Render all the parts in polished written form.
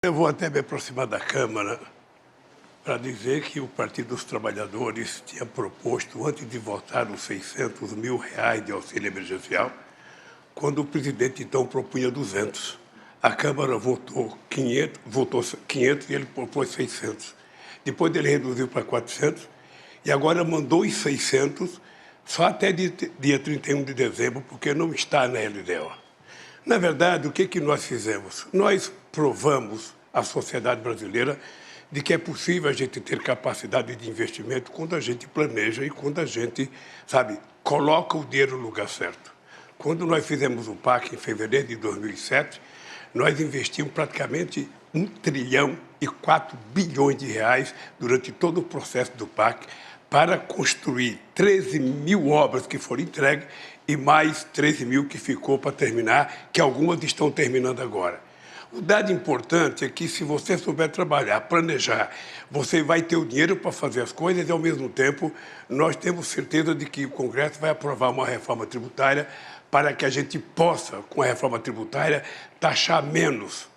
Eu vou até me aproximar da Câmara para dizer que o Partido dos Trabalhadores tinha proposto, antes de votar os R$600 mil de auxílio emergencial, quando o presidente então propunha 200. A Câmara votou 500 e ele propôs 600. Depois ele reduziu para 400 e agora mandou os 600 só até dia 31 de dezembro, porque não está na LDO. Na verdade, o que nós fizemos? Nós provamos à sociedade brasileira de que é possível a gente ter capacidade de investimento quando a gente planeja e quando a gente, coloca o dinheiro no lugar certo. Quando nós fizemos o PAC em fevereiro de 2007, nós investimos praticamente R$1,4 trilhão durante todo o processo do PAC para construir 13 mil obras que foram entregues e mais 13 mil que ficou para terminar, que algumas estão terminando agora. O dado importante é que, se você souber trabalhar, planejar, você vai ter o dinheiro para fazer as coisas e, ao mesmo tempo, nós temos certeza de que o Congresso vai aprovar uma reforma tributária para que a gente possa, com a reforma tributária, taxar menos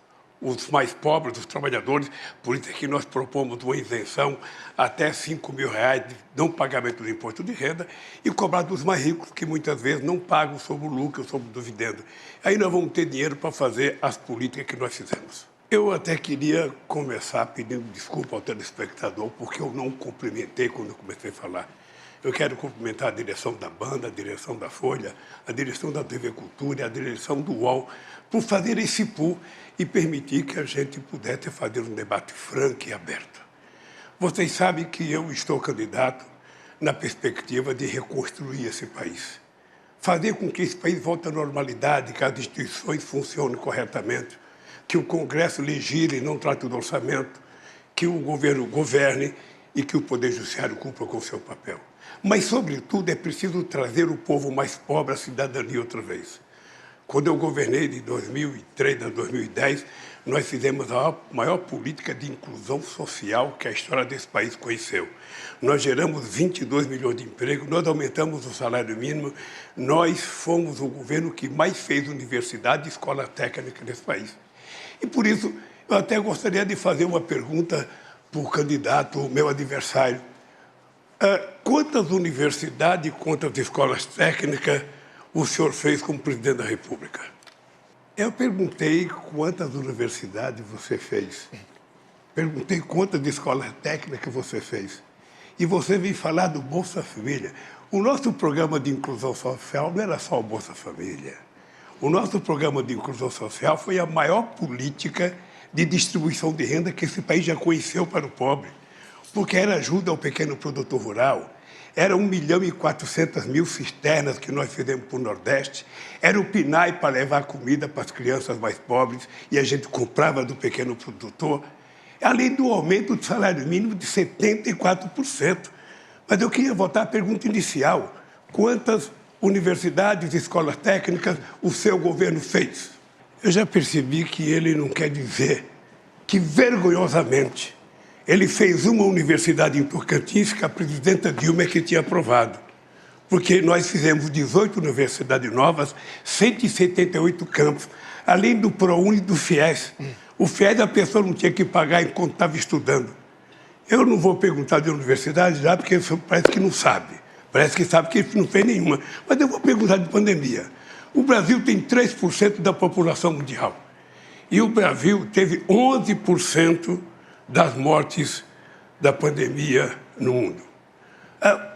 os mais pobres, os trabalhadores. Por isso é que nós propomos uma isenção até R$5 mil de não pagamento do imposto de renda e cobrar dos mais ricos, que muitas vezes não pagam sobre o lucro, sobre o dividendo. Aí nós vamos ter dinheiro para fazer as políticas que nós fizemos. Eu até queria começar pedindo desculpa ao telespectador, porque eu não cumprimentei quando eu comecei a falar. Eu quero cumprimentar a direção da Banda, a direção da Folha, a direção da TV Cultura e a direção do UOL por fazer esse pool e permitir que a gente pudesse fazer um debate franco e aberto. Vocês sabem que eu estou candidato na perspectiva de reconstruir esse país. Fazer com que esse país volte à normalidade, que as instituições funcionem corretamente, que o Congresso legisle e não trate do orçamento, que o governo governe e que o Poder Judiciário cumpra com o seu papel. Mas, sobretudo, é preciso trazer o povo mais pobre à cidadania outra vez. Quando eu governei de 2003 a 2010, nós fizemos a maior política de inclusão social que a história desse país conheceu. Nós geramos 22 milhões de empregos, nós aumentamos o salário mínimo, nós fomos o governo que mais fez universidade e escola técnica nesse país. E, por isso, eu até gostaria de fazer uma pergunta para o candidato, meu adversário. Quantas universidades e quantas escolas técnicas o senhor fez como presidente da República? Eu perguntei quantas universidades você fez. Perguntei quantas escolas técnicas você fez. E você veio falar do Bolsa Família. O nosso programa de inclusão social não era só o Bolsa Família. O nosso programa de inclusão social foi a maior política de distribuição de renda que esse país já conheceu para o pobre, porque era ajuda ao pequeno produtor rural, era 1.400.000 cisternas que nós fizemos para o Nordeste, era o PNAE para levar comida para as crianças mais pobres e a gente comprava do pequeno produtor, além do aumento do salário mínimo de 74%. Mas eu queria voltar à pergunta inicial: quantas universidades e escolas técnicas o seu governo fez? Eu já percebi que ele não quer dizer que, vergonhosamente, ele fez uma universidade em Tocantins que a presidenta Dilma que tinha aprovado. Porque nós fizemos 18 universidades novas, 178 campos, além do ProUni e do FIES. O FIES a pessoa não tinha que pagar enquanto estava estudando. Eu não vou perguntar de universidade já, porque parece que não sabe. Parece que sabe que ele não fez nenhuma. Mas eu vou perguntar de pandemia. O Brasil tem 3% da população mundial. E o Brasil teve 11% das mortes da pandemia no mundo.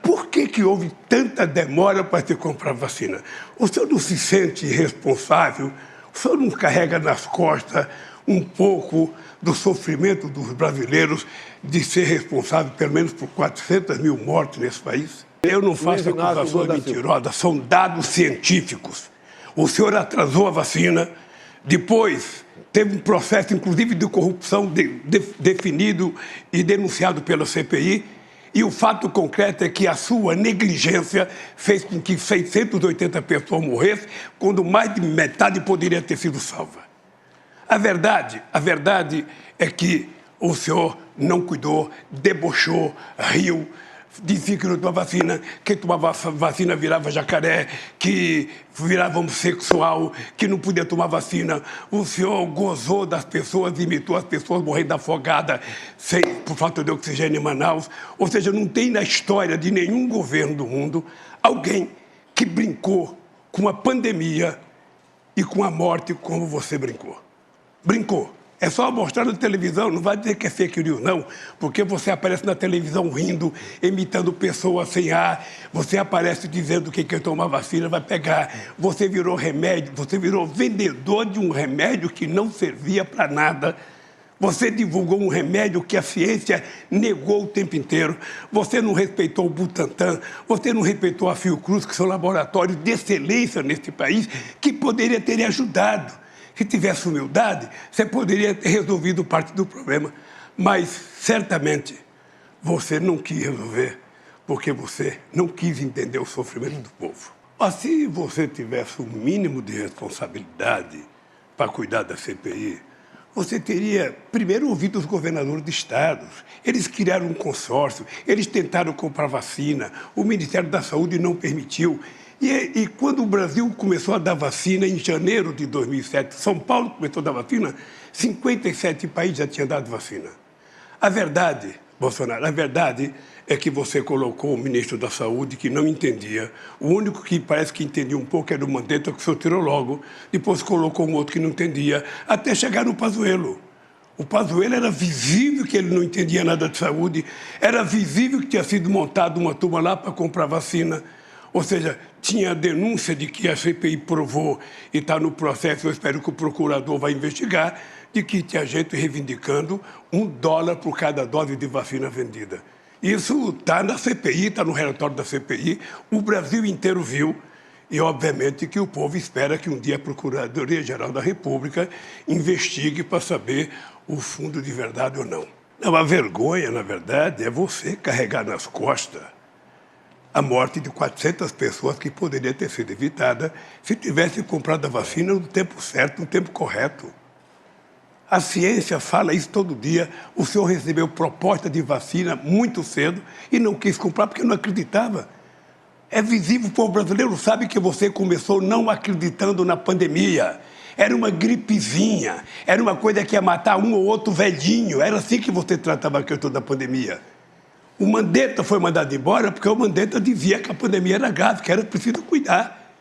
Por que houve tanta demora para se comprar vacina? O senhor não se sente responsável? O senhor não carrega nas costas um pouco do sofrimento dos brasileiros de ser responsável, pelo menos, por 400 mil mortes nesse país? Eu não faço acusações mentirosas, são dados científicos. O senhor atrasou a vacina, depois teve um processo, inclusive, de corrupção definido e denunciado pela CPI, e o fato concreto é que a sua negligência fez com que 680 pessoas morressem, quando mais de metade poderia ter sido salva. A verdade é que o senhor não cuidou, debochou, riu, dizia que não tomava vacina, quem tomava vacina virava jacaré, que virava homossexual, que não podia tomar vacina. O senhor gozou das pessoas, imitou as pessoas morrendo afogada por falta de oxigênio em Manaus. Ou seja, não tem na história de nenhum governo do mundo alguém que brincou com a pandemia e com a morte como você brincou. Brincou. É só mostrar na televisão, não vai dizer que é fake news, não, porque você aparece na televisão rindo, imitando pessoas sem ar, você aparece dizendo que quem tomar vacina vai pegar, você virou remédio, você virou vendedor de um remédio que não servia para nada, você divulgou um remédio que a ciência negou o tempo inteiro, você não respeitou o Butantan, você não respeitou a Fiocruz, que são laboratórios de excelência neste país, que poderia ter ajudado. Se tivesse humildade, você poderia ter resolvido parte do problema. Mas, certamente, você não quis resolver, porque você não quis entender o sofrimento do povo. Mas se você tivesse um mínimo de responsabilidade para cuidar da CPI, você teria, primeiro, ouvido os governadores de estados. Eles criaram um consórcio, eles tentaram comprar vacina, o Ministério da Saúde não permitiu. E quando o Brasil começou a dar vacina, em janeiro de 2007, São Paulo começou a dar vacina, 57 países já tinham dado vacina. A verdade, Bolsonaro, a verdade é que você colocou o ministro da Saúde que não entendia. O único que parece que entendia um pouco era o Mandetta, que o senhor tirou logo. Depois colocou um outro que não entendia, até chegar no Pazuello. O Pazuello era visível que ele não entendia nada de saúde, era visível que tinha sido montada uma turma lá para comprar vacina. Ou seja, tinha a denúncia de que a CPI provou, e está no processo, eu espero que o procurador vai investigar, de que tinha gente reivindicando $1 por cada dose de vacina vendida. Isso está na CPI, está no relatório da CPI, o Brasil inteiro viu, e obviamente que o povo espera que um dia a Procuradoria-Geral da República investigue para saber o fundo de verdade ou não. Não, a vergonha, na verdade, é você carregar nas costas a morte de 400 pessoas que poderia ter sido evitada se tivesse comprado a vacina no tempo certo, no tempo correto. A ciência fala isso todo dia. O senhor recebeu proposta de vacina muito cedo e não quis comprar porque não acreditava. É visível, o povo brasileiro sabe que você começou não acreditando na pandemia. Era uma gripezinha, era uma coisa que ia matar um ou outro velhinho. Era assim que você tratava a questão da pandemia. O Mandetta foi mandado embora porque o Mandetta dizia que a pandemia era grave, que era preciso cuidar.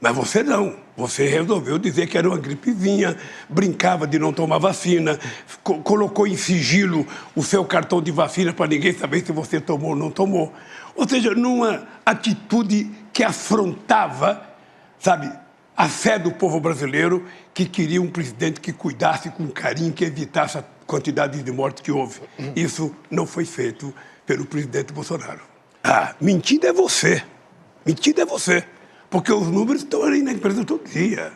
Mas você não. Você resolveu dizer que era uma gripezinha, brincava de não tomar vacina, colocou em sigilo o seu cartão de vacina para ninguém saber se você tomou ou não tomou. Ou seja, numa atitude que afrontava, sabe, a fé do povo brasileiro, que queria um presidente que cuidasse com carinho, que evitasse a quantidade de mortes que houve. Isso não foi feito pelo presidente Bolsonaro. Ah, mentira é você. Mentira é você. Porque os números estão ali na empresa todo dia.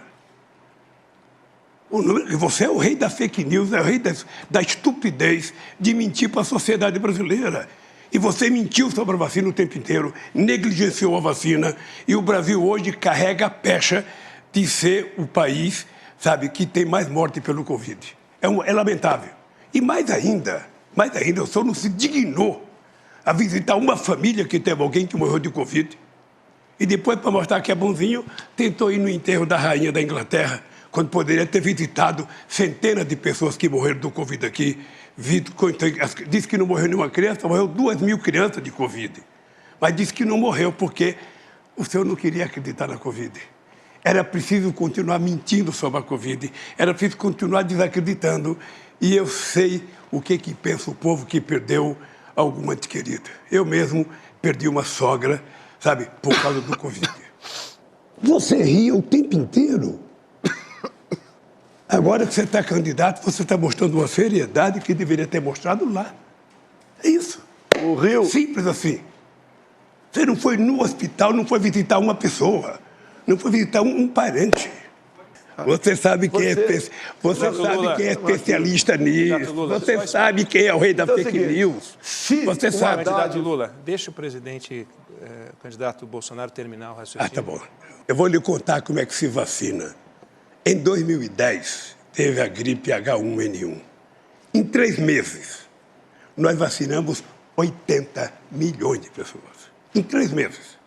Você é o rei da fake news, é o rei da estupidez de mentir para a sociedade brasileira. E você mentiu sobre a vacina o tempo inteiro, negligenciou a vacina, e o Brasil hoje carrega a pecha de ser o país, sabe, que tem mais morte pelo Covid. É lamentável. E mais ainda, o senhor não se dignou a visitar uma família que teve alguém que morreu de Covid. E depois, para mostrar que é bonzinho, tentou ir no enterro da rainha da Inglaterra, quando poderia ter visitado centenas de pessoas que morreram do Covid aqui. Disse que não morreu nenhuma criança, morreu 2.000 crianças de Covid. Mas disse que não morreu porque o senhor não queria acreditar na Covid. Era preciso continuar mentindo sobre a Covid, era preciso continuar desacreditando. E eu sei o que pensa o povo que perdeu alguma ente querida. Eu mesmo perdi uma sogra, sabe, por causa do Covid. Você ria o tempo inteiro. Agora que você está candidato, você está mostrando uma seriedade que deveria ter mostrado lá. É isso. O Rio... Simples assim. Você não foi no hospital, não foi visitar uma pessoa, não foi visitar um parente. Você sabe quem é especialista nisso. Você sabe quem é o rei da fake news. Você sabe. Candidato Lula, deixa o presidente, candidato Bolsonaro, terminar o raciocínio. Ah, tá bom. Eu vou lhe contar como é que se vacina. Em 2010, teve a gripe H1N1. Em 3 meses, nós vacinamos 80 milhões de pessoas. Em 3 meses.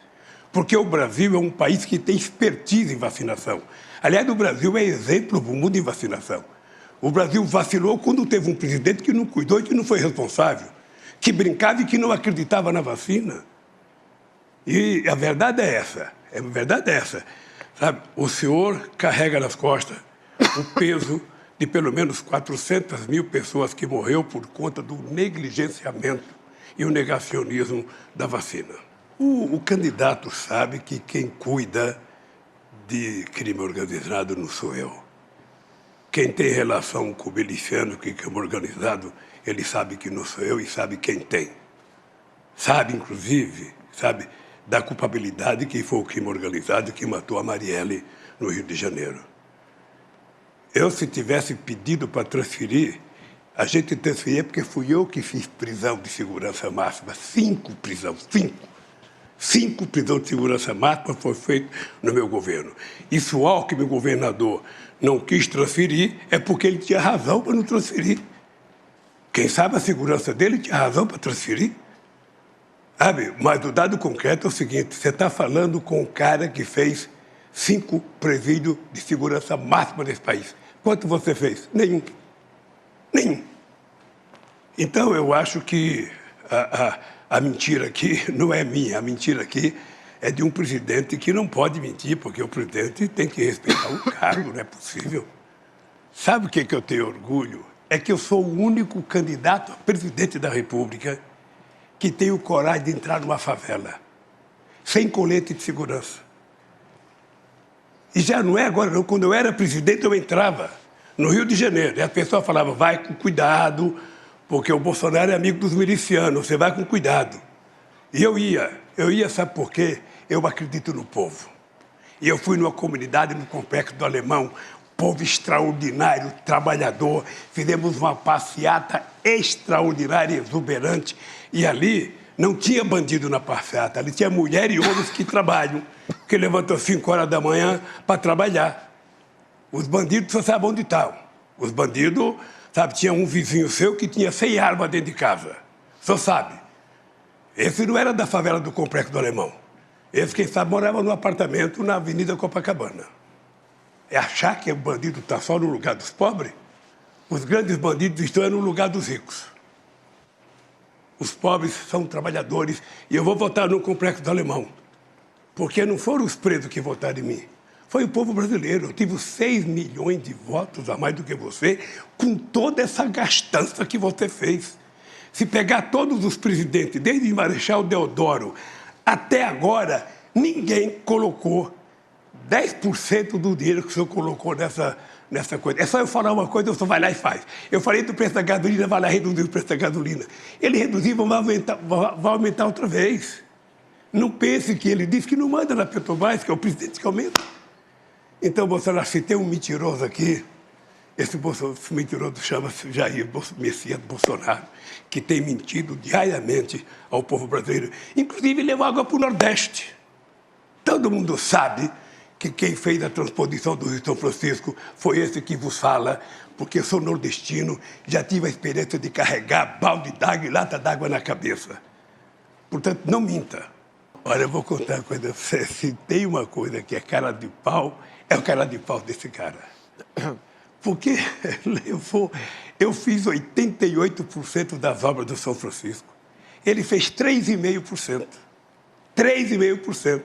Porque o Brasil é um país que tem expertise em vacinação. Aliás, o Brasil é exemplo do mundo em vacinação. O Brasil vacilou quando teve um presidente que não cuidou e que não foi responsável, que brincava e que não acreditava na vacina. E a verdade é essa. A verdade é essa. Sabe? O senhor carrega nas costas o peso de pelo menos 400 mil pessoas que morreu por conta do negligenciamento e o negacionismo da vacina. O candidato sabe que quem cuida de crime organizado não sou eu. Quem tem relação com o miliciano, que é crime organizado, ele sabe que não sou eu e sabe quem tem. Sabe, inclusive, sabe da culpabilidade que foi o crime organizado que matou a Marielle no Rio de Janeiro. Eu, se tivesse pedido para transferir, a gente transferia porque fui eu que fiz prisão de segurança máxima. 5 prisões, 5 prisões de segurança máxima foi feito no meu governo. E se o Alckmin, o governador, não quis transferir, é porque ele tinha razão para não transferir. Quem sabe a segurança dele tinha razão para transferir. Sabe? Mas o dado concreto é o seguinte, você está falando com um cara que fez 5 presídios de segurança máxima nesse país. Quanto você fez? Nenhum. Nenhum. Então, eu acho que a mentira aqui não é minha. A mentira aqui é de um presidente que não pode mentir, porque o presidente tem que respeitar o cargo, não é possível. Sabe o que eu tenho orgulho? É que eu sou o único candidato a presidente da República que tem o coragem de entrar numa favela, sem colete de segurança. E já não é agora, não. Quando eu era presidente, eu entrava no Rio de Janeiro. E a pessoa falava, vai com cuidado, porque o Bolsonaro é amigo dos milicianos, você vai com cuidado. E eu ia, sabe por quê? Eu acredito no povo. E eu fui numa comunidade no Complexo do Alemão, povo extraordinário, trabalhador, fizemos uma passeata extraordinária, exuberante, e ali não tinha bandido na passeata, ali tinha mulher e homens que trabalham, que levantam às 5 horas da manhã para trabalhar. Os bandidos só sabem onde estão. Os bandidos, sabe, tinha um vizinho seu que tinha 100 armas dentro de casa, só sabe. Esse não era da favela do Complexo do Alemão. Esse, quem sabe, morava num apartamento na Avenida Copacabana. É achar que o bandido está só no lugar dos pobres? Os grandes bandidos estão no lugar dos ricos. Os pobres são trabalhadores e eu vou votar no Complexo do Alemão. Porque não foram os presos que votaram em mim. Foi o povo brasileiro. Eu tive 6 milhões de votos a mais do que você, com toda essa gastança que você fez. Se pegar todos os presidentes, desde Marechal Deodoro até agora, ninguém colocou 10% do dinheiro que o senhor colocou nessa coisa. É só eu falar uma coisa, o senhor vai lá e faz. Eu falei do preço da gasolina, vai lá reduzir o preço da gasolina. Ele reduziu, vai aumentar outra vez. Não pense que ele disse que não manda na Petrobras, que é o presidente que aumenta. Então, Bolsonaro, se tem um mentiroso aqui, esse mentiroso chama-se Jair Messias Bolsonaro, que tem mentido diariamente ao povo brasileiro. Inclusive, levou água para o Nordeste. Todo mundo sabe que quem fez a transposição do Rio São Francisco foi esse que vos fala, porque eu sou nordestino, já tive a experiência de carregar balde d'água e lata d'água na cabeça. Portanto, não minta. Olha, eu vou contar uma coisa. Se tem uma coisa que é cara de pau, é o cara de pau desse cara. Porque eu fiz 88% das obras do São Francisco. Ele fez 3,5%. 3,5%.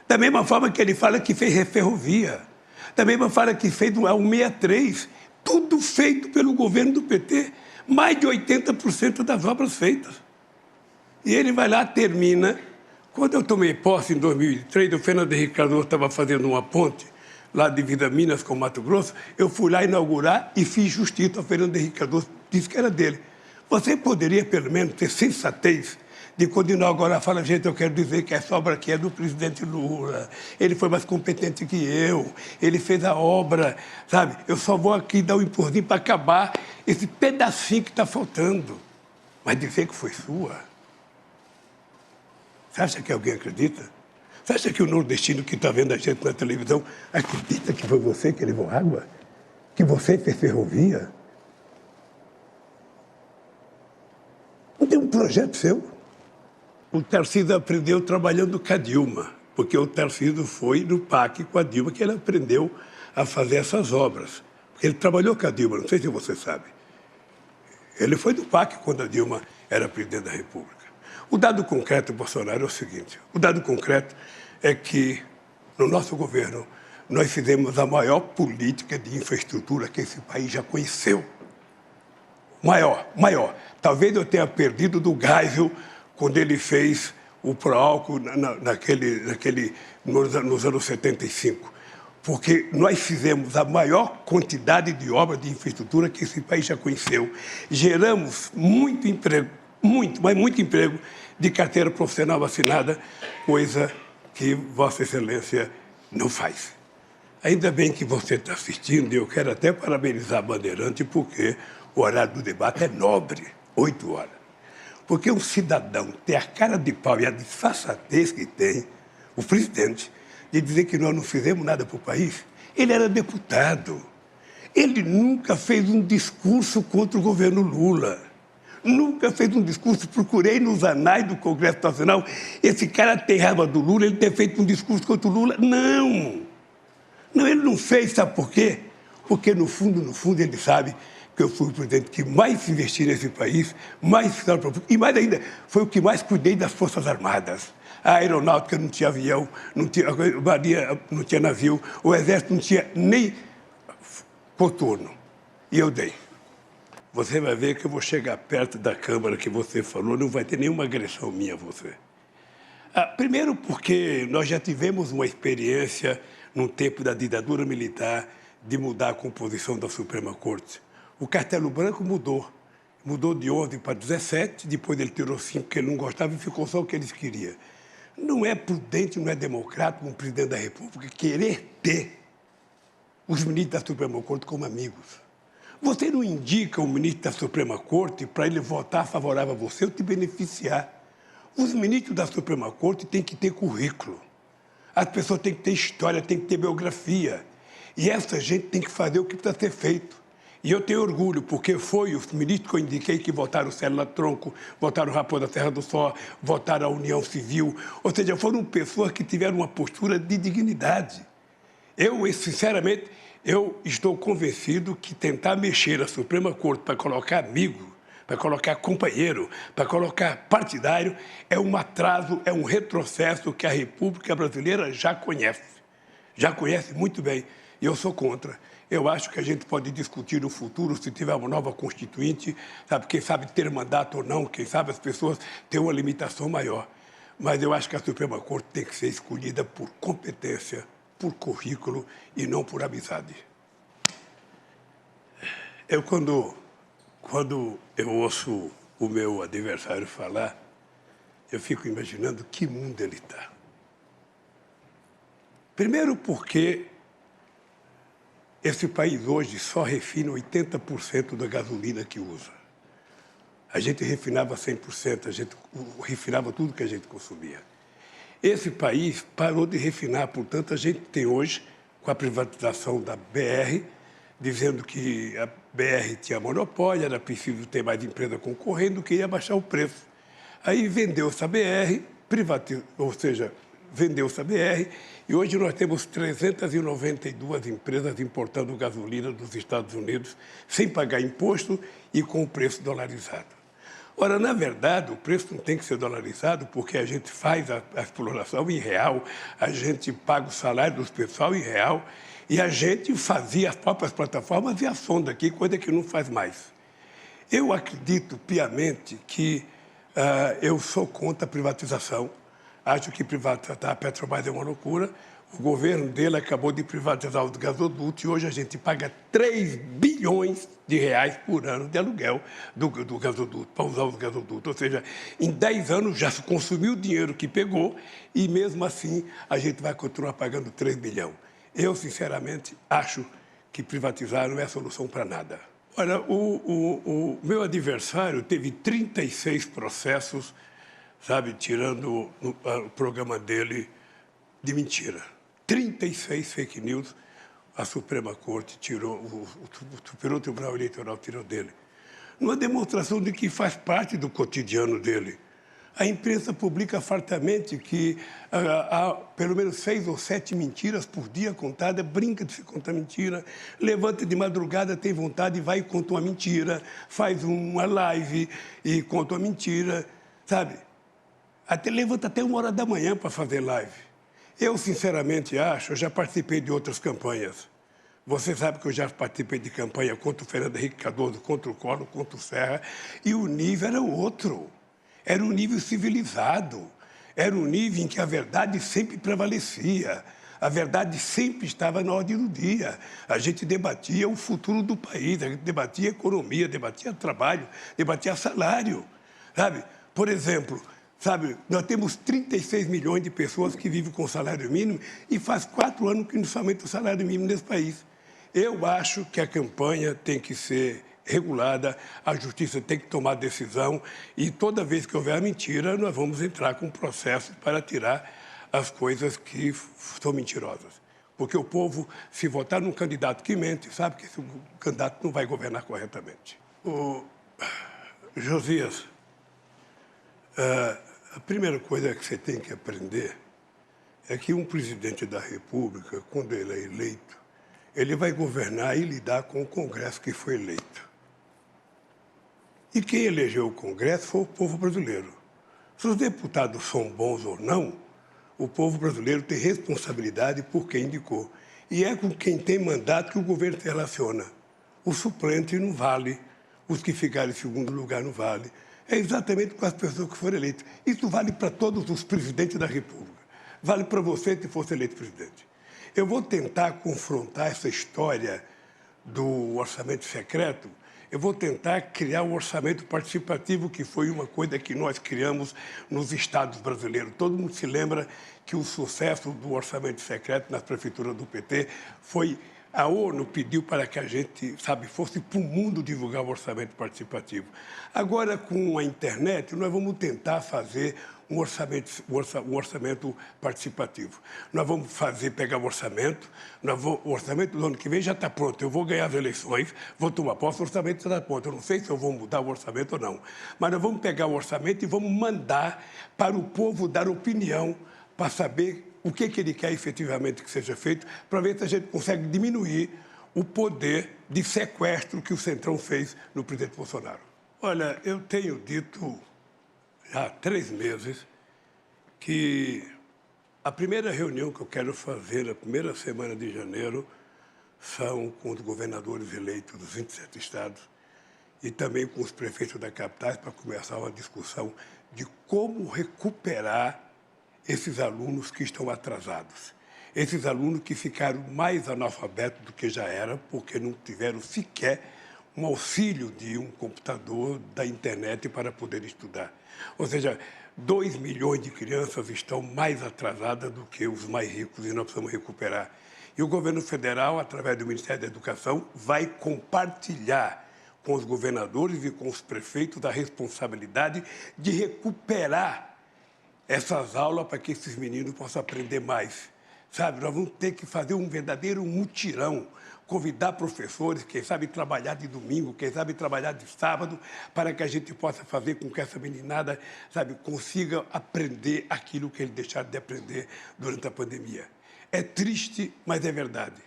Da mesma forma que ele fala que fez ferrovia. Da mesma forma que fez o 163. Tudo feito pelo governo do PT. Mais de 80% das obras feitas. E ele vai lá, termina. Quando eu tomei posse em 2003, o Fernando Henrique Cardoso estava fazendo uma ponte lá de Vida Minas com Mato Grosso, eu fui lá inaugurar e fiz justiça ao Fernando Henrique Cardoso, disse que era dele. Você poderia, pelo menos, ter sensatez de quando inaugurar, fala, gente, eu quero dizer que essa obra aqui é do presidente Lula, ele foi mais competente que eu, ele fez a obra, sabe? Eu só vou aqui dar um empurrinho para acabar esse pedacinho que está faltando. Mas dizer que foi sua? Você acha que alguém acredita? Você acha que o nordestino que está vendo a gente na televisão acredita que foi você que levou água? Que você fez ferrovia? Não Tudo é um projeto seu. O Tarcísio aprendeu trabalhando com a Dilma, porque o Tarcísio foi no PAC com a Dilma que ele aprendeu a fazer essas obras. Porque ele trabalhou com a Dilma, não sei se você sabe. Ele foi do PAC quando a Dilma era presidente da República. O dado concreto, Bolsonaro, é o seguinte. O dado concreto é que, no nosso governo, nós fizemos a maior política de infraestrutura que esse país já conheceu. Maior. Talvez eu tenha perdido do Geisel quando ele fez o Proálcool nos anos 75. Porque nós fizemos a maior quantidade de obras de infraestrutura que esse país já conheceu. Geramos muito emprego, mas muito emprego de carteira profissional assinada, coisa que Vossa Excelência não faz. Ainda bem que você está assistindo, e eu quero até parabenizar a Bandeirante, porque o horário do debate é nobre, 8 horas. Porque um cidadão tem a cara de pau e a disfarçatez que tem, o presidente, de dizer que nós não fizemos nada para o país. Ele era deputado. Ele nunca fez um discurso contra o governo Lula. Nunca fez um discurso. Procurei nos anais do Congresso Nacional. Esse cara tem raiva do Lula, ele ter feito um discurso contra o Lula. Não, ele não fez, sabe por quê? Porque, no fundo, ele sabe que eu fui o presidente que mais investi nesse país, mais fizeram para o público, e mais ainda, foi o que mais cuidei das Forças Armadas. A aeronáutica não tinha avião, a marinha não tinha navio, o exército não tinha nem coturno. E eu dei. Você vai ver que eu vou chegar perto da Câmara que você falou, não vai ter nenhuma agressão minha a você. Primeiro porque nós já tivemos uma experiência, no tempo da ditadura militar, de mudar a composição da Suprema Corte. O Castelo Branco mudou de 11 para 17, depois ele tirou 5 que ele não gostava e ficou só o que eles queriam. Não é prudente, não é democrático um presidente da República querer ter os ministros da Suprema Corte como amigos. Você não indica o ministro da Suprema Corte para ele votar favorável a você ou te beneficiar. Os ministros da Suprema Corte têm que ter currículo. As pessoas têm que ter história, têm que ter biografia. E essa gente tem que fazer o que precisa ser feito. E eu tenho orgulho, porque foi os ministros que eu indiquei que votaram o Célula Tronco, votaram o Raposo da Serra do Sol, votaram a União Civil. Ou seja, foram pessoas que tiveram uma postura de dignidade. Sinceramente, eu estou convencido que tentar mexer a Suprema Corte para colocar amigo, para colocar companheiro, para colocar partidário, é um atraso, é um retrocesso que a República Brasileira já conhece muito bem. E eu sou contra. Eu acho que a gente pode discutir no futuro, se tiver uma nova Constituinte, sabe, quem sabe ter mandato ou não, quem sabe as pessoas terem uma limitação maior. Mas eu acho que a Suprema Corte tem que ser escolhida por competência, por currículo e não por amizade. Quando eu ouço o meu adversário falar, eu fico imaginando que mundo ele está. Primeiro porque esse país hoje só refina 80% da gasolina que usa. A gente refinava 100%, a gente refinava tudo que a gente consumia. Esse país parou de refinar, portanto, a gente tem hoje, com a privatização da BR, dizendo que a BR tinha monopólio, era preciso ter mais empresa concorrendo, que ia baixar o preço. Aí vendeu-se a BR, vendeu-se a BR, e hoje nós temos 392 empresas importando gasolina dos Estados Unidos, sem pagar imposto e com o preço dolarizado. Ora, na verdade, o preço não tem que ser dolarizado porque a gente faz a exploração em real, a gente paga o salário dos pessoal em real e a gente fazia as próprias plataformas e a sonda aqui, coisa que não faz mais. Eu acredito piamente que eu sou contra a privatização. Acho que privatizar a Petrobras é uma loucura. O governo dele acabou de privatizar os gasodutos e hoje a gente paga 3 bilhões de reais por ano de aluguel do gasoduto, para usar os gasodutos. Ou seja, em 10 anos já se consumiu o dinheiro que pegou e, mesmo assim, a gente vai continuar pagando 3 bilhões. Eu, sinceramente, acho que privatizar não é solução para nada. Olha, o meu adversário teve 36 processos, sabe, tirando o programa dele de mentira. 36 fake news, a Suprema Corte tirou, o Superior Tribunal Eleitoral tirou dele. numa demonstração de que faz parte do cotidiano dele. A imprensa publica fartamente que há pelo menos 6 ou 7 mentiras por dia contadas, brinca de se contar mentira, levanta de madrugada, tem vontade e vai e conta uma mentira, faz uma live e conta uma mentira, sabe? Levanta até 1h da manhã para fazer live. Eu, sinceramente, acho, eu já participei de outras campanhas. Você sabe que eu já participei de campanha contra o Fernando Henrique Cardoso, contra o Collor, contra o Serra, e o nível era outro. Era um nível civilizado, era um nível em que a verdade sempre prevalecia, a verdade sempre estava na ordem do dia. A gente debatia o futuro do país, a gente debatia economia, debatia trabalho, debatia salário, sabe? Por exemplo, sabe, nós temos 36 milhões de pessoas que vivem com salário mínimo e faz 4 anos que não se aumenta o salário mínimo nesse país. Eu acho que a campanha tem que ser regulada, a justiça tem que tomar decisão e toda vez que houver mentira, nós vamos entrar com processos para tirar as coisas que são mentirosas. Porque o povo, se votar num candidato que mente, sabe que esse candidato não vai governar corretamente. Josias, a primeira coisa que você tem que aprender é que um presidente da República, quando ele é eleito, ele vai governar e lidar com o Congresso que foi eleito. E quem elegeu o Congresso foi o povo brasileiro. Se os deputados são bons ou não, o povo brasileiro tem responsabilidade por quem indicou. E é com quem tem mandato que o governo se relaciona. O suplente não vale, os que ficaram em segundo lugar não vale. É exatamente com as pessoas que foram eleitas. Isso vale para todos os presidentes da República. Vale para você se fosse eleito presidente. Eu vou tentar confrontar essa história do orçamento secreto. Eu vou tentar criar um orçamento participativo, que foi uma coisa que nós criamos nos estados brasileiros. Todo mundo se lembra que o sucesso do orçamento secreto nas prefeituras do PT foi... A ONU pediu para que a gente, sabe, fosse para o mundo divulgar o orçamento participativo. Agora, com a internet, nós vamos tentar fazer um orçamento participativo. Nós vamos pegar o orçamento, o orçamento do ano que vem já está pronto. Eu vou ganhar as eleições, vou tomar posse, o orçamento está pronto. Eu não sei se eu vou mudar o orçamento ou não. Mas nós vamos pegar o orçamento e vamos mandar para o povo dar opinião para saber o que ele quer efetivamente que seja feito, para ver se a gente consegue diminuir o poder de sequestro que o Centrão fez no presidente Bolsonaro. Olha, eu tenho dito já há 3 meses que a primeira reunião que eu quero fazer, na primeira semana de janeiro, são com os governadores eleitos dos 27 estados e também com os prefeitos da capitais para começar uma discussão de como recuperar esses alunos que estão atrasados, esses alunos que ficaram mais analfabetos do que já eram, porque não tiveram sequer um auxílio de um computador, da internet para poder estudar. Ou seja, 2 milhões de crianças estão mais atrasadas do que os mais ricos e nós precisamos recuperar. E o governo federal, através do Ministério da Educação, vai compartilhar com os governadores e com os prefeitos a responsabilidade de recuperar essas aulas para que esses meninos possam aprender mais. Sabe, nós vamos ter que fazer um verdadeiro mutirão, convidar professores, quem sabe trabalhar de domingo, quem sabe trabalhar de sábado, para que a gente possa fazer com que essa meninada, sabe, consiga aprender aquilo que eles deixaram de aprender durante a pandemia. É triste, mas é verdade.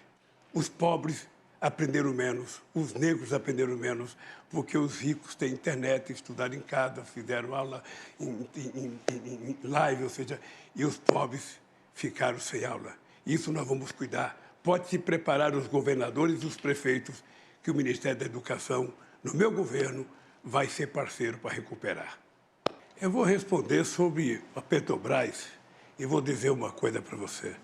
Os pobres aprenderam menos, os negros aprenderam menos, porque os ricos têm internet, estudaram em casa, fizeram aula em live, ou seja, e os pobres ficaram sem aula. Isso nós vamos cuidar. Pode se preparar os governadores e os prefeitos, que o Ministério da Educação, no meu governo, vai ser parceiro para recuperar. Eu vou responder sobre a Petrobras e vou dizer uma coisa para você.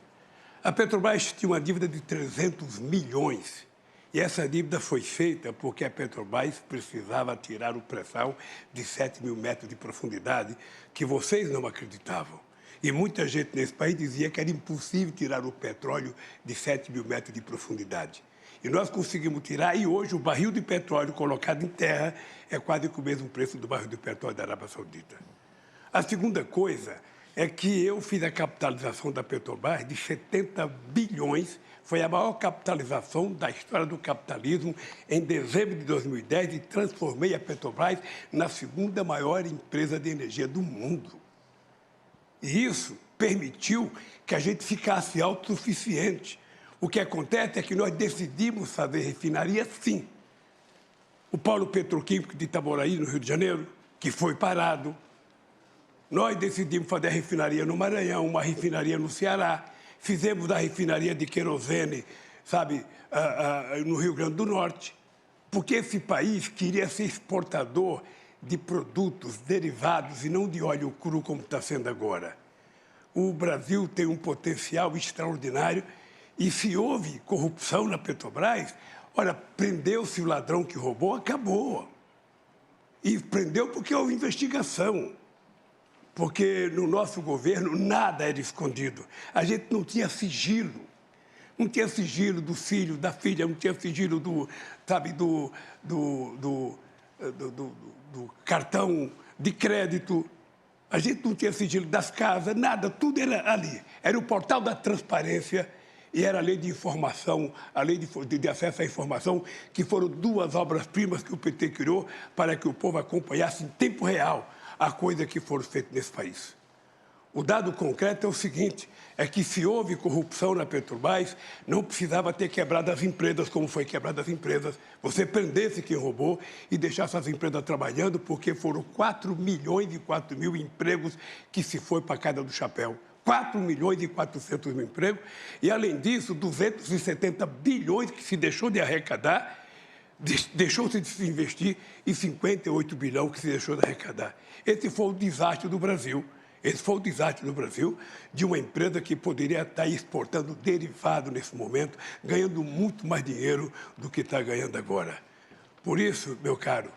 A Petrobras tinha uma dívida de 300 milhões. E essa dívida foi feita porque a Petrobras precisava tirar o pré-sal de 7 mil metros de profundidade, que vocês não acreditavam. E muita gente nesse país dizia que era impossível tirar o petróleo de 7 mil metros de profundidade. E nós conseguimos tirar, e hoje o barril de petróleo colocado em terra é quase que o mesmo preço do barril de petróleo da Arábia Saudita. A segunda coisa é que eu fiz a capitalização da Petrobras de 70 bilhões, foi a maior capitalização da história do capitalismo em dezembro de 2010 e transformei a Petrobras na segunda maior empresa de energia do mundo. E isso permitiu que a gente ficasse autossuficiente. O que acontece é que nós decidimos fazer refinaria, sim. O polo petroquímico de Itaboraí, no Rio de Janeiro, que foi parado. Nós decidimos fazer a refinaria no Maranhão, uma refinaria no Ceará. Fizemos a refinaria de querosene, sabe, no Rio Grande do Norte. Porque esse país queria ser exportador de produtos derivados e não de óleo cru, como está sendo agora. O Brasil tem um potencial extraordinário e se houve corrupção na Petrobras, olha, prendeu-se o ladrão que roubou, acabou. E prendeu porque houve investigação. Porque no nosso governo nada era escondido. A gente não tinha sigilo. Não tinha sigilo do filho, da filha, não tinha sigilo do cartão de crédito. A gente não tinha sigilo das casas, nada, tudo era ali. Era o portal da transparência e era a lei de informação, a lei de acesso à informação, que foram duas obras-primas que o PT criou para que o povo acompanhasse em tempo real a coisa que foram feitas nesse país. O dado concreto é o seguinte, é que se houve corrupção na Petrobras, não precisava ter quebrado as empresas como foi quebrado as empresas. Você prendesse quem roubou e deixasse as empresas trabalhando, porque foram 4 milhões e 4 mil empregos que se foi para a casa do chapéu. 4 milhões e 400 mil empregos. E, além disso, 270 bilhões que se deixou de arrecadar, deixou-se de se investir e 58 bilhões que se deixou de arrecadar. Esse foi o desastre do Brasil. Esse foi o desastre do Brasil, de uma empresa que poderia estar exportando derivado nesse momento, ganhando muito mais dinheiro do que está ganhando agora. Por isso, meu caro,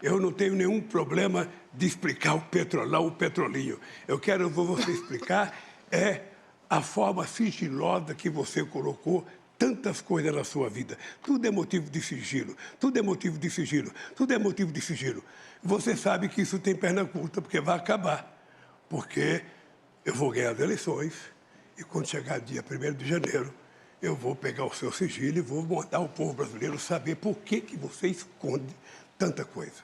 eu não tenho nenhum problema de explicar o petrolão, o petrolinho. Eu quero você explicar a forma sigilosa que você colocou tantas coisas na sua vida. Tudo é motivo de sigilo, tudo é motivo de sigilo, tudo é motivo de sigilo. Você sabe que isso tem perna curta, porque vai acabar. Porque eu vou ganhar as eleições e quando chegar dia 1º de janeiro, eu vou pegar o seu sigilo e vou mandar o povo brasileiro saber por que você esconde tanta coisa.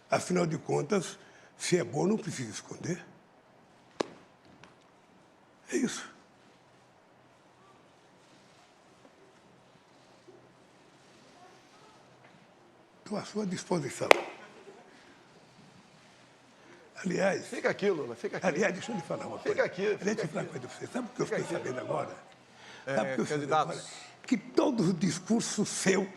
Afinal de contas, se é bom, não precisa esconder. É isso. Estou à sua disposição. Aliás... Fica aqui, Lula, fica aqui. Aliás, deixa eu lhe falar uma coisa. Fica aqui. Deixa eu falar uma coisa para você. Sabe o que eu fiquei sabendo agora? Sabe o que eu fiquei sabendo agora? Candidatos. Que todo o discurso seu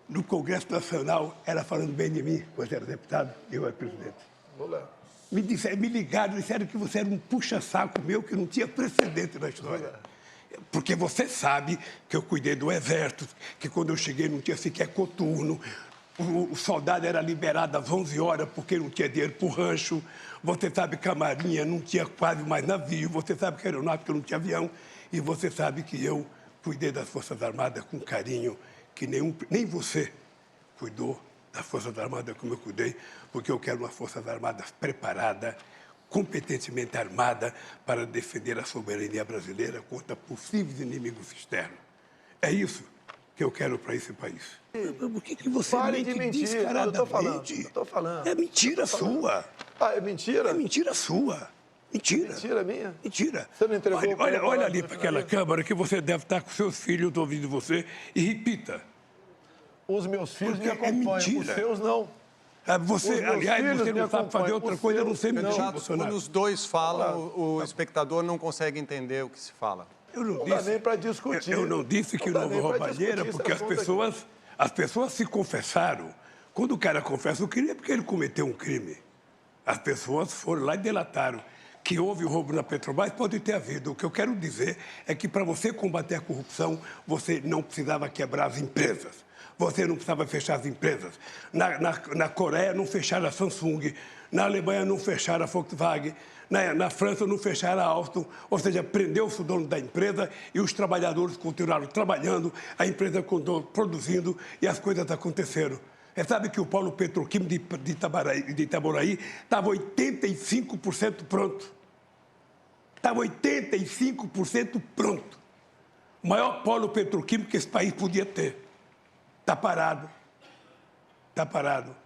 no Congresso Nacional era falando bem de mim, quando era deputado e eu era presidente. Lula. Me ligaram, disseram que você era um puxa-saco meu que não tinha precedente na história. Porque você sabe que eu cuidei do Exército, que quando eu cheguei não tinha sequer coturno, o soldado era liberado às 11 horas porque não tinha dinheiro para o rancho. Você sabe que a Marinha não tinha quase mais navio. Você sabe que a Aeronáutica não tinha avião. E você sabe que eu cuidei das Forças Armadas com carinho que nem você cuidou das Forças Armadas como eu cuidei, porque eu quero uma Forças Armadas preparada, competentemente armada para defender a soberania brasileira contra possíveis inimigos externos. É isso que eu quero para esse país. Por que você mente descaradamente? Eu estou falando. É mentira sua. Ah, é mentira? É mentira sua. Mentira. Mentira minha? Mentira. Você não entregou Olha ali para aquela câmara que você deve estar com seus filhos ouvindo você e repita. Os meus filhos Porque me acompanham, é mentira. os seus não. Você, aliás, você não sabe fazer outra coisa, a não ser mentir, Candidato, Bolsonaro. quando os dois falam, o espectador não consegue entender o que se fala. Eu não Não dá disse, nem para discutir. eu não disse que não houve dá nem pra roubalheira, discutir porque esse assunto aqui. as pessoas se confessaram. Quando o cara confessa o crime, é porque ele cometeu um crime. As pessoas foram lá e delataram. Que houve roubo na Petrobras, pode ter havido. O que eu quero dizer é que para você combater a corrupção, você não precisava quebrar as empresas. Você não precisava fechar as empresas. Na Coreia não fecharam a Samsung, na Alemanha não fecharam a Volkswagen, na França não fecharam a Alstom, ou seja, prendeu-se o dono da empresa e os trabalhadores continuaram trabalhando, a empresa continuou produzindo e as coisas aconteceram. Você sabe que o polo petroquímico de Itaboraí estava 85% pronto. Estava 85% pronto. O maior polo petroquímico que esse país podia ter. Está parado. Está parado.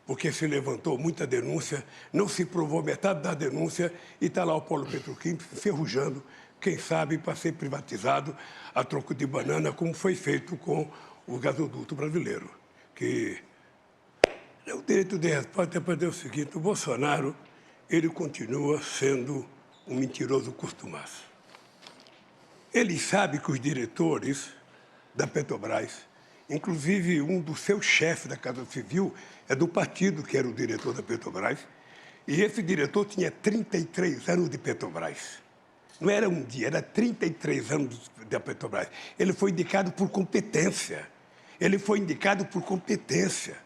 Porque se levantou muita denúncia, não se provou metade da denúncia e está lá o polo petroquímico enferrujando, quem sabe para ser privatizado a troco de banana, como foi feito com o gasoduto brasileiro. Que o direito de resposta é para dizer o seguinte: o Bolsonaro, ele continua sendo um mentiroso costumaço. Ele sabe que os diretores da Petrobras, inclusive um dos seus chefes da Casa Civil, é do partido que era o diretor da Petrobras, e esse diretor tinha 33 anos de Petrobras. Não era um dia, era 33 anos da Petrobras. Ele foi indicado por competência. Ele foi indicado por competência.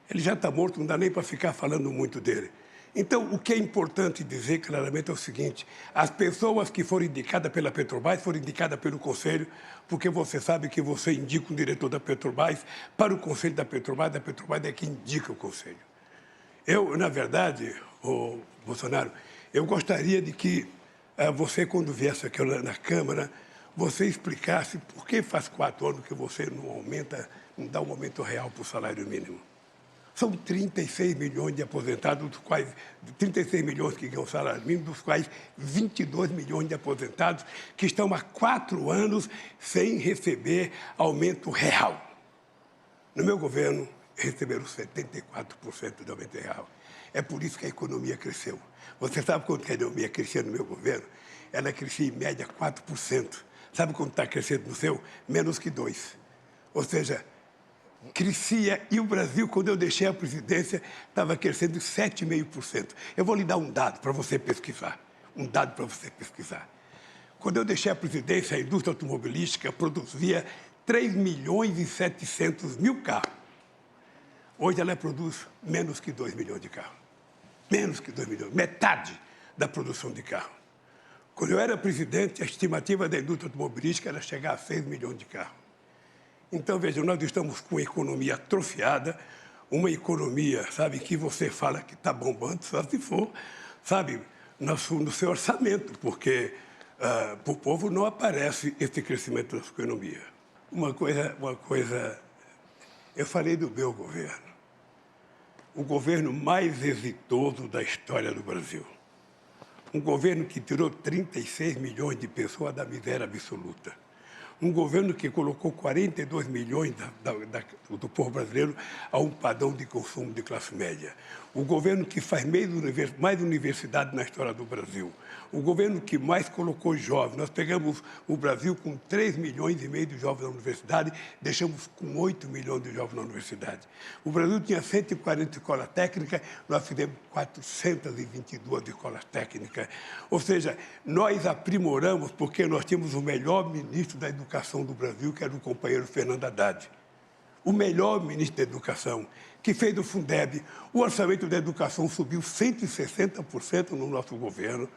Ele já está morto, não dá nem para ficar falando muito dele. Então, o que é importante dizer claramente é o seguinte: as pessoas que foram indicadas pela Petrobras foram indicadas pelo Conselho, porque você sabe que você indica um diretor da Petrobras para o Conselho da Petrobras é quem indica o Conselho. Eu, na verdade, Bolsonaro, eu gostaria de que você, quando viesse aqui na Câmara, você explicasse por que faz 4 anos que você não dá um aumento real para o salário mínimo. São 36 milhões de aposentados, dos quais 36 milhões que ganham salário mínimo, dos quais 22 milhões de aposentados que estão há 4 anos sem receber aumento real. No meu governo, receberam 74% de aumento real. É por isso que a economia cresceu. Você sabe quanto que a economia crescia no meu governo? Ela crescia em média 4%. Sabe quanto está crescendo no seu? Menos que 2%. Ou seja, crescia, e o Brasil, quando eu deixei a presidência, estava crescendo 7,5%. Eu vou lhe dar um dado para você pesquisar. Quando eu deixei a presidência, a indústria automobilística produzia 3.700.000 carros. Hoje ela produz menos que 2 milhões de carros. Menos que 2 milhões, metade da produção de carro. Quando eu era presidente, a estimativa da indústria automobilística era chegar a 6 milhões de carros. Então, vejam, nós estamos com uma economia atrofiada, uma economia, sabe, que você fala que está bombando, só se for, sabe, no seu orçamento, porque para o povo não aparece esse crescimento da economia. Uma coisa, eu falei do meu governo, o governo mais exitoso da história do Brasil. Um governo que tirou 36 milhões de pessoas da miséria absoluta. Um governo que colocou 42 milhões do povo brasileiro a um padrão de consumo de classe média. O governo que faz mais universidade na história do Brasil. O governo que mais colocou jovens. Nós pegamos o Brasil com 3,5 milhões de jovens na universidade, deixamos com 8 milhões de jovens na universidade. O Brasil tinha 140 escolas técnicas, nós fizemos 422 escolas técnicas. Ou seja, nós aprimoramos porque nós tínhamos o melhor ministro da Educação do Brasil, que era o companheiro Fernando Haddad. O melhor ministro da Educação, que fez do Fundeb. O orçamento da educação subiu 160% no nosso governo.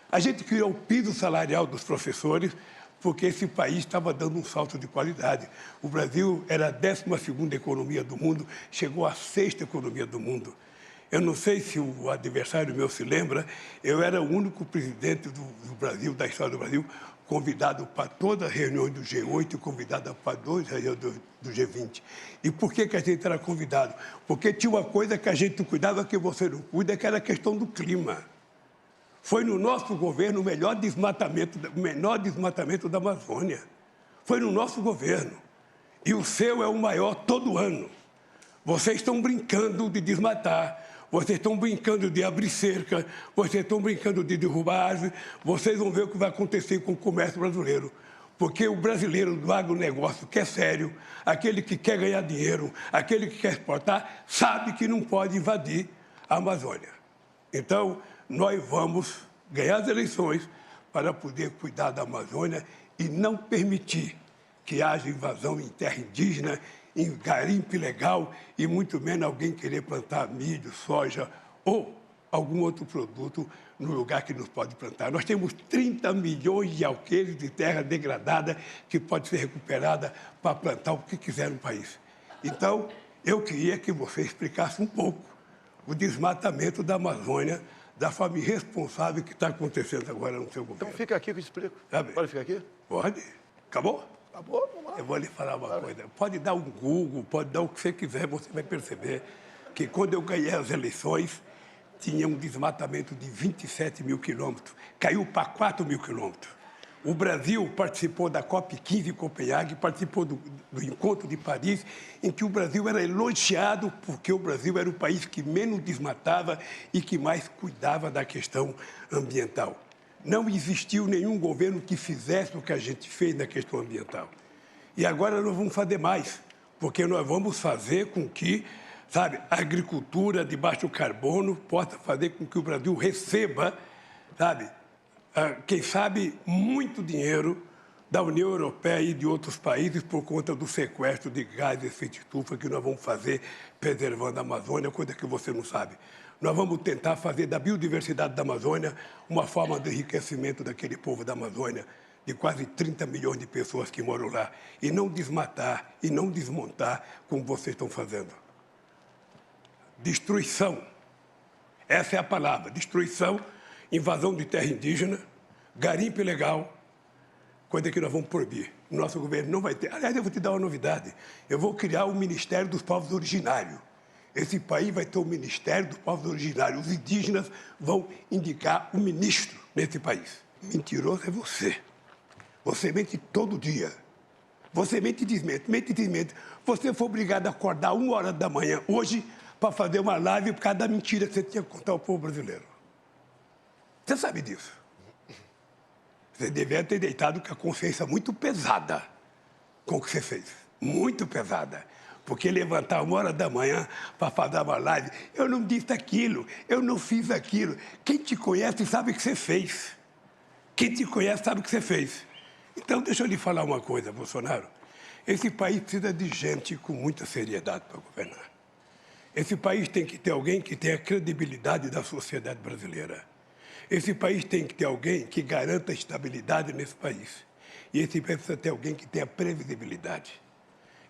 A gente criou o piso salarial dos professores, porque esse país estava dando um salto de qualidade. O Brasil era a 12ª economia do mundo, chegou à 6ª economia do mundo. Eu não sei se o adversário meu se lembra, eu era o único presidente do Brasil, da história do Brasil, convidado para todas as reuniões do G8 e convidado para 2 reuniões do G20. E por que a gente era convidado? Porque tinha uma coisa que a gente cuidava que você não cuida, que era a questão do clima. Foi no nosso governo o menor desmatamento da Amazônia. Foi no nosso governo. E o seu é o maior todo ano. Vocês estão brincando de desmatar. Vocês estão brincando de abrir cerca, vocês estão brincando de derrubar árvore, vocês vão ver o que vai acontecer com o comércio brasileiro. Porque o brasileiro do agronegócio, que é sério, aquele que quer ganhar dinheiro, aquele que quer exportar, sabe que não pode invadir a Amazônia. Então, nós vamos ganhar as eleições para poder cuidar da Amazônia e não permitir que haja invasão em terra indígena, em garimpo ilegal e muito menos alguém querer plantar milho, soja ou algum outro produto no lugar que nos pode plantar. Nós temos 30 milhões de alqueires de terra degradada que pode ser recuperada para plantar o que quiser no país. Então, eu queria que você explicasse um pouco o desmatamento da Amazônia da forma irresponsável que está acontecendo agora no seu Então governo. fica aqui que eu explico. Sabe? Pode ficar aqui? Pode? Acabou? Acabou, vamos lá. Eu vou lhe falar uma coisa. Pode dar um Google, pode dar o que você quiser, você vai perceber que quando eu ganhei as eleições, tinha um desmatamento de 27 mil quilômetros. Caiu para 4 mil quilômetros. O Brasil participou da COP15 em Copenhague, participou do Encontro de Paris, em que o Brasil era elogiado porque o Brasil era o país que menos desmatava e que mais cuidava da questão ambiental. Não existiu nenhum governo que fizesse o que a gente fez na questão ambiental. E agora nós vamos fazer mais, porque nós vamos fazer com que, sabe, a agricultura de baixo carbono possa fazer com que o Brasil receba, sabe, quem sabe, muito dinheiro da União Europeia e de outros países por conta do sequestro de gás de efeito estufa que nós vamos fazer preservando a Amazônia, coisa que você não sabe. Nós vamos tentar fazer da biodiversidade da Amazônia uma forma de enriquecimento daquele povo da Amazônia, de quase 30 milhões de pessoas que moram lá, e não desmatar e não desmontar como vocês estão fazendo. Destruição. Essa é a palavra, destruição, invasão de terra indígena, garimpo ilegal, coisa que nós vamos proibir. O nosso governo não vai ter. Aliás, eu vou te dar uma novidade. Eu vou criar o Ministério dos Povos Originários. Esse país vai ter o Ministério dos Povos Originários. Os indígenas vão indicar o ministro nesse país. Mentiroso é você. Você mente todo dia. Você mente e desmente, mente e desmente. Você foi obrigado a acordar 1h da manhã hoje para fazer uma live por causa da mentira que você tinha que contar ao povo brasileiro. Você sabe disso. Você devia ter deitado com a consciência muito pesada com o que você fez. Muito pesada. Porque levantar 1h da manhã para fazer uma live, eu não disse aquilo, eu não fiz aquilo. Quem te conhece sabe o que você fez. Quem te conhece sabe o que você fez. Então, deixa eu lhe falar uma coisa, Bolsonaro. Esse país precisa de gente com muita seriedade para governar. Esse país tem que ter alguém que tenha a credibilidade da sociedade brasileira. Esse país tem que ter alguém que garanta a estabilidade nesse país. E esse país precisa ter alguém que tenha previsibilidade.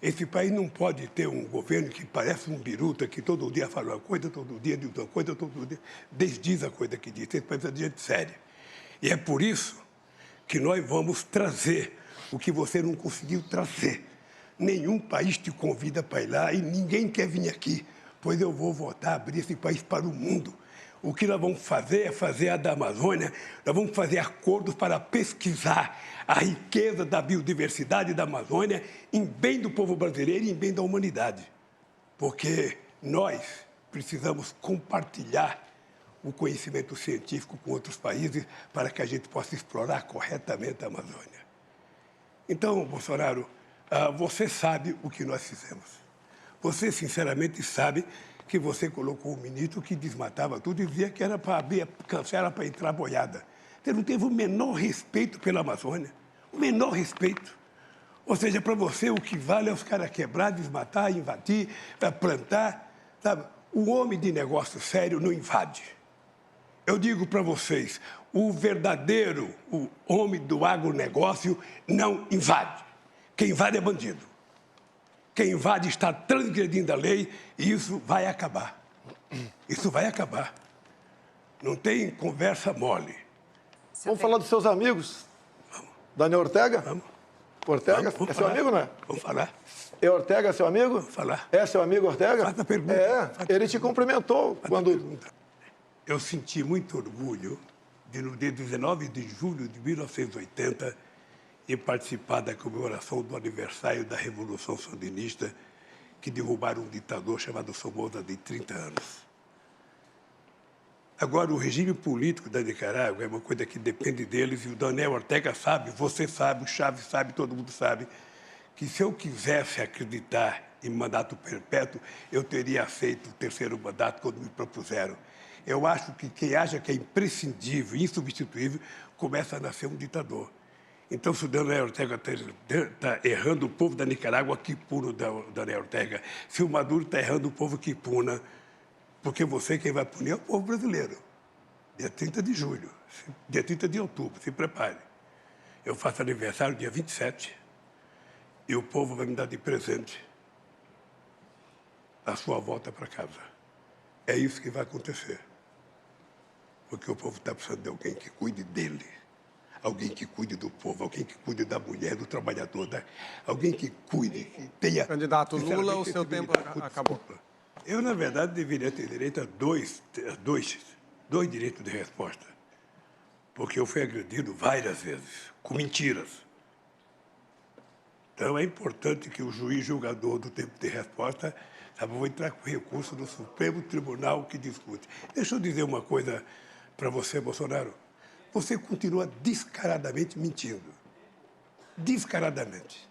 Esse país não pode ter um governo que parece um biruta, que todo dia fala uma coisa, todo dia diz uma coisa, todo dia desdiz a coisa que diz. Esse país precisa de gente séria. E é por isso que nós vamos trazer o que você não conseguiu trazer. Nenhum país te convida para ir lá e ninguém quer vir aqui, pois eu vou voltar a abrir esse país para o mundo. O que nós vamos fazer é fazer a da Amazônia, nós vamos fazer acordos para pesquisar a riqueza da biodiversidade da Amazônia em bem do povo brasileiro e em bem da humanidade. Porque nós precisamos compartilhar o conhecimento científico com outros países para que a gente possa explorar corretamente a Amazônia. Então, Bolsonaro, você sabe o que nós fizemos. Você, sinceramente, sabe que você colocou um ministro que desmatava tudo e dizia que era para abrir cancela para entrar boiada. Você não teve o menor respeito pela Amazônia, o menor respeito. Ou seja, para você o que vale é os caras quebrar, desmatar, invadir, plantar. Sabe? O homem de negócio sério não invade. Eu digo para vocês, o verdadeiro o homem do agronegócio não invade. Quem invade é bandido. Quem invade está transgredindo a lei e isso vai acabar. Isso vai acabar. Não tem conversa mole. Vamos falar dos seus amigos? Vamos. Daniel Ortega? Vamos. Ortega Vamos é seu amigo, não é? Vamos falar. É Ortega seu amigo? Vamos falar. É seu amigo Ortega? Faz a pergunta. Ele te cumprimentou quando... Eu senti muito orgulho de, no dia 19 de julho de 1980, e participar da comemoração do aniversário da Revolução Sandinista, que derrubaram um ditador chamado Somoza de 30 anos. Agora, o regime político da Nicarágua é uma coisa que depende deles, e o Daniel Ortega sabe, você sabe, o Chaves sabe, todo mundo sabe, que se eu quisesse acreditar em mandato perpétuo, eu teria aceito o terceiro mandato quando me propuseram. Eu acho que quem acha que é imprescindível, insubstituível, começa a nascer um ditador. Então, se o Daniel Ortega está errando o povo da Nicarágua, que puna o Daniel Ortega. Se o Maduro está errando o povo, que puna. Porque você, quem vai punir, é o povo brasileiro. Dia 30 de julho, dia 30 de outubro, se prepare. Eu faço aniversário dia 27 e o povo vai me dar de presente a sua volta para casa. É isso que vai acontecer. Porque o povo está precisando de alguém que cuide dele. Alguém que cuide do povo, alguém que cuide da mulher, do trabalhador, alguém que cuide, que tenha... Candidato Lula, o seu tempo acabou. Eu, na verdade, deveria ter direito a dois direitos de resposta. Porque eu fui agredido várias vezes, com mentiras. Então, é importante que o juiz julgador do tempo de resposta, sabe, eu vou entrar com recurso no Supremo Tribunal que discute. Deixa eu dizer uma coisa para você, Bolsonaro. Você continua descaradamente mentindo. Descaradamente.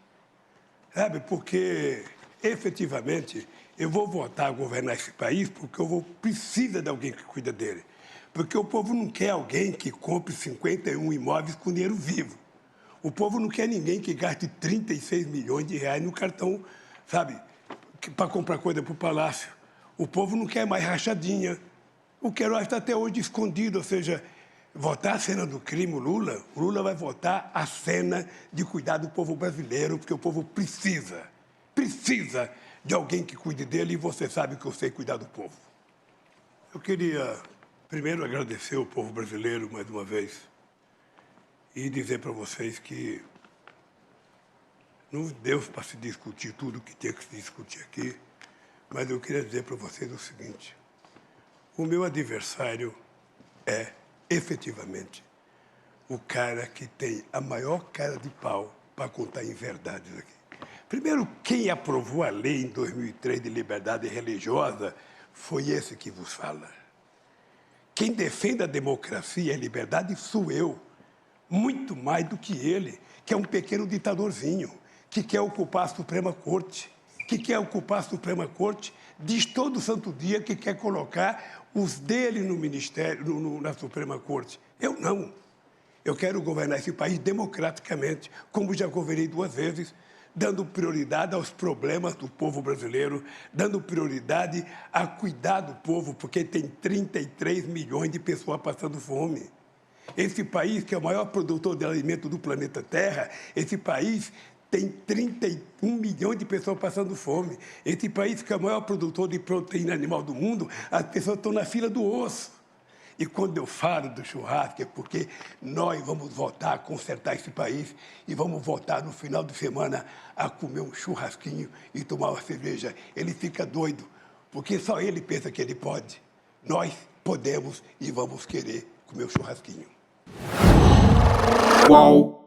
Sabe, porque, efetivamente, eu vou voltar a governar esse país porque precisa de alguém que cuida dele. Porque o povo não quer alguém que compre 51 imóveis com dinheiro vivo. O povo não quer ninguém que gaste 36 milhões de reais no cartão, sabe, para comprar coisa para o Palácio. O povo não quer mais rachadinha. O Queiroz está até hoje escondido, ou seja, votar a cena do crime, o Lula vai votar a cena de cuidar do povo brasileiro, porque o povo precisa de alguém que cuide dele e você sabe que eu sei cuidar do povo. Eu queria, primeiro, agradecer ao povo brasileiro mais uma vez e dizer para vocês que não deu para se discutir tudo o que tinha que se discutir aqui, mas eu queria dizer para vocês o seguinte: o meu adversário é, efetivamente, o cara que tem a maior cara de pau para contar inverdades aqui. Primeiro, quem aprovou a lei em 2003 de liberdade religiosa foi esse que vos fala. Quem defende a democracia e a liberdade sou eu, muito mais do que ele, que é um pequeno ditadorzinho, que quer ocupar a Suprema Corte, diz todo santo dia que quer colocar os dele no ministério, na Suprema Corte. Eu não. Eu quero governar esse país democraticamente, como já governei 2 vezes, dando prioridade aos problemas do povo brasileiro, dando prioridade a cuidar do povo, porque tem 33 milhões de pessoas passando fome. Esse país, que é o maior produtor de alimento do planeta Terra, esse país tem 31 milhões de pessoas passando fome. Esse país, que é o maior produtor de proteína animal do mundo, as pessoas estão na fila do osso. E quando eu falo do churrasco é porque nós vamos voltar a consertar esse país e vamos voltar no final de semana a comer um churrasquinho e tomar uma cerveja. Ele fica doido, porque só ele pensa que ele pode. Nós podemos e vamos querer comer um churrasquinho. Qual?